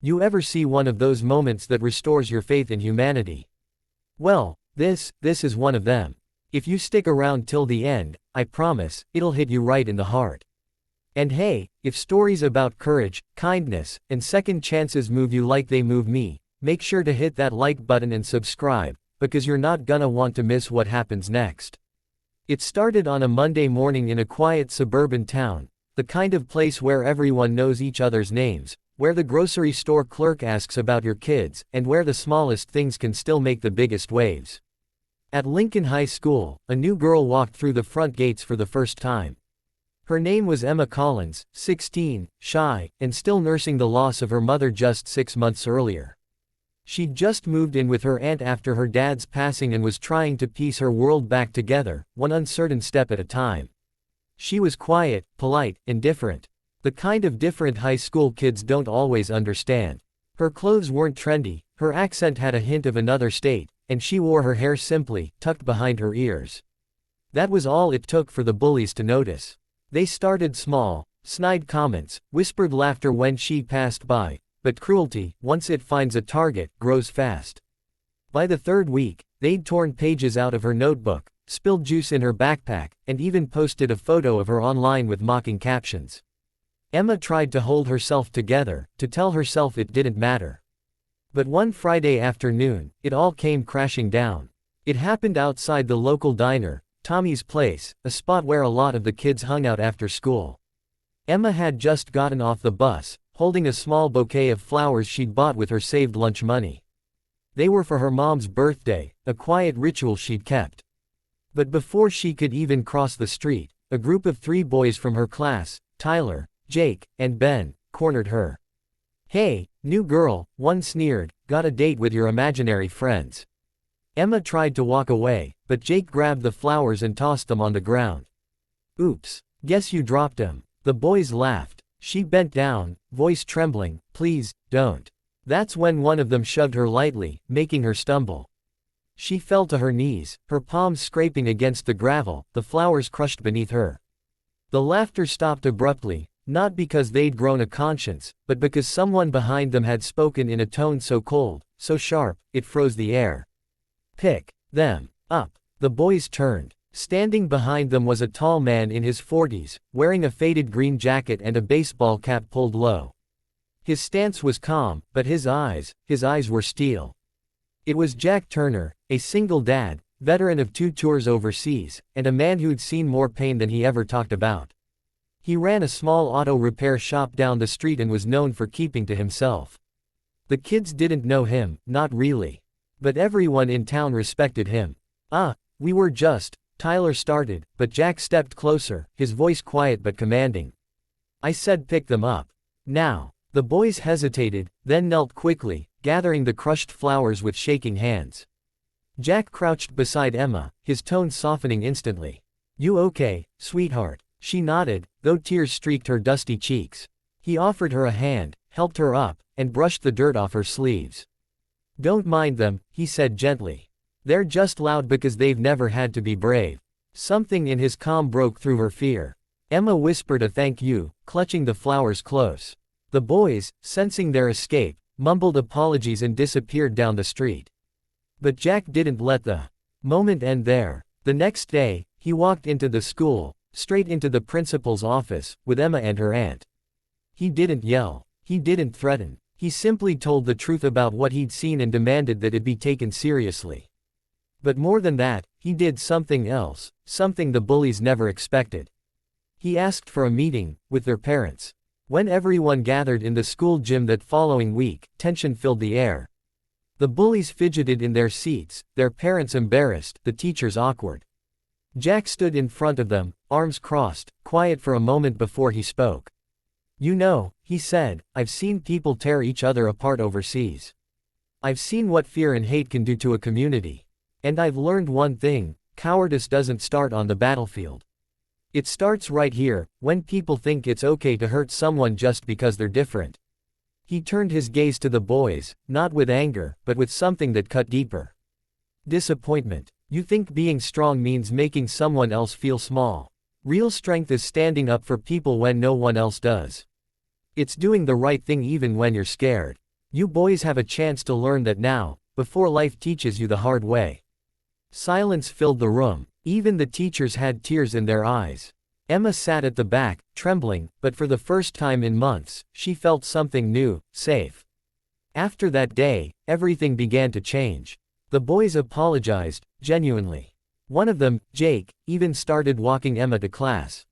You ever see one of those moments that restores your faith in humanity? Well, this is one of them. If you stick around till the end, I promise, it'll hit you right in the heart. And hey, if stories about courage, kindness, and second chances move you like they move me, make sure to hit that like button and subscribe, because you're not gonna want to miss what happens next. It started on a Monday morning in a quiet suburban town, the kind of place where everyone knows each other's names, where the grocery store clerk asks about your kids, and where the smallest things can still make the biggest waves. At Lincoln High School, a new girl walked through the front gates for the first time. Her name was Emma Collins, 16, shy, and still nursing the loss of her mother just 6 months earlier. She'd just moved in with her aunt after her dad's passing and was trying to piece her world back together, one uncertain step at a time. She was quiet, polite, and different. The kind of different high school kids don't always understand. Her clothes weren't trendy, her accent had a hint of another state, and she wore her hair simply, tucked behind her ears. That was all it took for the bullies to notice. They started small, snide comments, whispered laughter when she passed by, but cruelty, once it finds a target, grows fast. By the third week, they'd torn pages out of her notebook, spilled juice in her backpack, and even posted a photo of her online with mocking captions. Emma tried to hold herself together, to tell herself it didn't matter. But one Friday afternoon, it all came crashing down. It happened outside the local diner, Tommy's Place, a spot where a lot of the kids hung out after school. Emma had just gotten off the bus, holding a small bouquet of flowers she'd bought with her saved lunch money. They were for her mom's birthday, a quiet ritual she'd kept. But before she could even cross the street, a group of 3 boys from her class, Tyler, Jake, and Ben, cornered her. "Hey, new girl," one sneered, "got a date with your imaginary friends." Emma tried to walk away, but Jake grabbed the flowers and tossed them on the ground. "Oops, guess you dropped them." The boys laughed. She bent down, voice trembling, "Please, don't." That's when one of them shoved her lightly, making her stumble. She fell to her knees, her palms scraping against the gravel, the flowers crushed beneath her. The laughter stopped abruptly, not because they'd grown a conscience, but because someone behind them had spoken in a tone so cold, so sharp, it froze the air. "Pick them up." The boys turned. Standing behind them was a tall man in his 40s, wearing a faded green jacket and a baseball cap pulled low. His stance was calm, but his eyes were steel. It was Jack Turner, a single dad, veteran of 2 tours overseas, and a man who'd seen more pain than he ever talked about. He ran a small auto repair shop down the street and was known for keeping to himself. The kids didn't know him, not really. But everyone in town respected him. We were just," Tyler started, but Jack stepped closer, his voice quiet but commanding. "I said pick them up. Now." The boys hesitated, then knelt quickly, gathering the crushed flowers with shaking hands. Jack crouched beside Emma, his tone softening instantly. "You okay, sweetheart?" She nodded, though tears streaked her dusty cheeks. He offered her a hand, helped her up, and brushed the dirt off her sleeves. "Don't mind them," he said gently. "They're just loud because they've never had to be brave." Something in his calm broke through her fear. Emma whispered a thank you, clutching the flowers close. The boys, sensing their escape, mumbled apologies and disappeared down the street. But Jack didn't let the moment end there. The next day, he walked into the school, straight into the principal's office, with Emma and her aunt. He didn't yell. He didn't threaten. He simply told the truth about what he'd seen and demanded that it be taken seriously. But more than that, he did something else, something the bullies never expected. He asked for a meeting with their parents. When everyone gathered in the school gym that following week, tension filled the air. The bullies fidgeted in their seats, their parents embarrassed, the teachers awkward. Jack stood in front of them, arms crossed, quiet for a moment before he spoke. "You know," he said, "I've seen people tear each other apart overseas. I've seen what fear and hate can do to a community. And I've learned one thing: cowardice doesn't start on the battlefield. It starts right here, when people think it's okay to hurt someone just because they're different." He turned his gaze to the boys, not with anger, but with something that cut deeper. Disappointment. "You think being strong means making someone else feel small. Real strength is standing up for people when no one else does. It's doing the right thing even when you're scared. You boys have a chance to learn that now, before life teaches you the hard way. Silence filled the room. Even the teachers had tears in their eyes. Emma sat at the back, trembling, but for the first time in months, she felt something new, safe. After that day, everything began to change. The boys apologized, genuinely. One of them, Jake, even started walking Emma to class.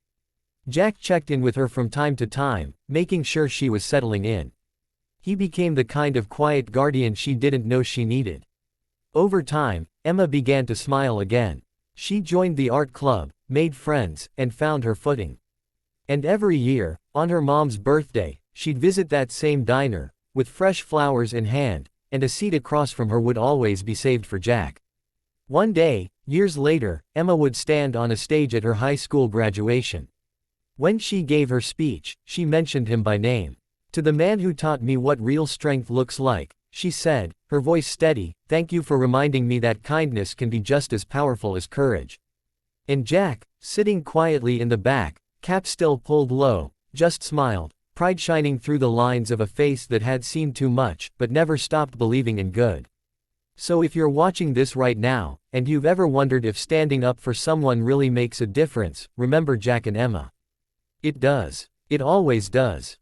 Jack checked in with her from time to time, making sure she was settling in. He became the kind of quiet guardian she didn't know she needed. Over time, Emma began to smile again. She joined the art club, made friends, and found her footing. And every year, on her mom's birthday, she'd visit that same diner, with fresh flowers in hand, and a seat across from her would always be saved for Jack. One day, years later, Emma would stand on a stage at her high school graduation. When she gave her speech, she mentioned him by name. "To the man who taught me what real strength looks like," she said, her voice steady, "thank you for reminding me that kindness can be just as powerful as courage." And Jack, sitting quietly in the back, cap still pulled low, just smiled, pride shining through the lines of a face that had seen too much, but never stopped believing in good. So if you're watching this right now, and you've ever wondered if standing up for someone really makes a difference, remember Jack and Emma. It does. It always does.